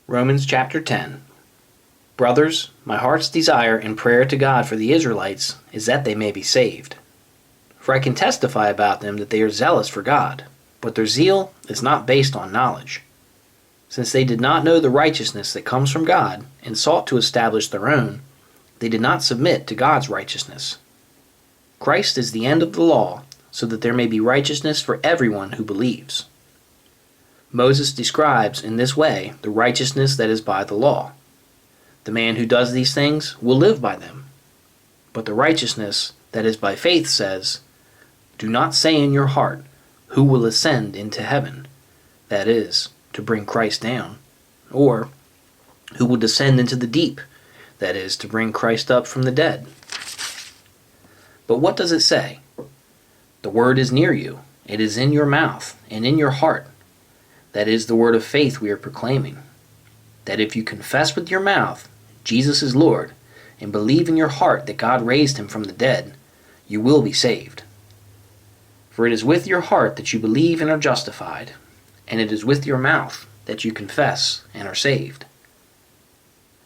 Romans chapter 10. Brothers, my heart's desire and prayer to God for the Israelites is that they may be saved. For I can testify about them that they are zealous for God, but their zeal is not based on knowledge. Since they did not know the righteousness that comes from God and sought to establish their own, they did not submit to God's righteousness. Christ is the end of the law, so that there may be righteousness for everyone who believes. Moses describes in this way the righteousness that is by the law. The man who does these things will live by them. But the righteousness that is by faith says, "Do not say in your heart, 'Who will ascend into heaven?' That is, to bring Christ down. Or, 'Who will descend into the deep?' That is, to bring Christ up from the dead." But what does it say? The word is near you. It is in your mouth and in your heart. That is the word of faith we are proclaiming. That if you confess with your mouth Jesus is Lord and believe in your heart that God raised him from the dead, you will be saved. For it is with your heart that you believe and are justified, and it is with your mouth that you confess and are saved.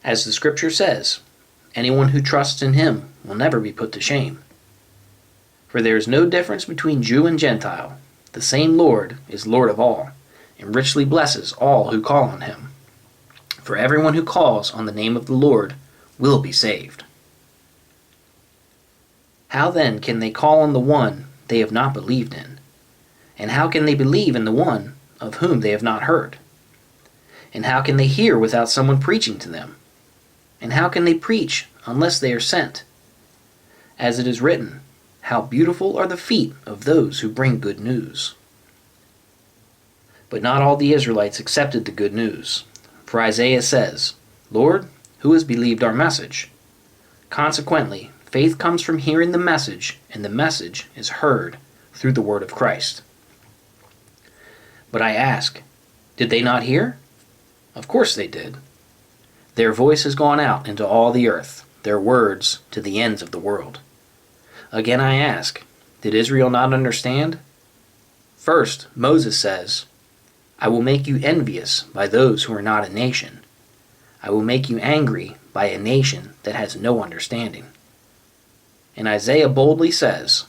As the scripture says, anyone who trusts in him will never be put to shame. For there is no difference between Jew and Gentile. The same Lord is Lord of all, and richly blesses all who call on him. For everyone who calls on the name of the Lord will be saved. How then can they call on the one they have not believed in? And how can they believe in the one of whom they have not heard? And how can they hear without someone preaching to them? And how can they preach unless they are sent? As it is written, "How beautiful are the feet of those who bring good news." But not all the Israelites accepted the good news. For Isaiah says, "Lord, who has believed our message?" Consequently, faith comes from hearing the message, and the message is heard through the word of Christ. But I ask, did they not hear? Of course they did. Their voice has gone out into all the earth, their words to the ends of the world. Again I ask, did Israel not understand? First, Moses says, "I will make you envious by those who are not a nation. I will make you angry by a nation that has no understanding." And Isaiah boldly says,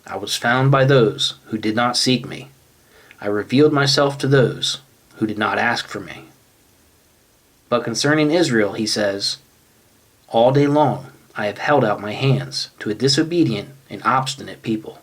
"I was found by those who did not seek me. I revealed myself to those who did not ask for me." But concerning Israel, he says, "All day long I have held out my hands to a disobedient and obstinate people.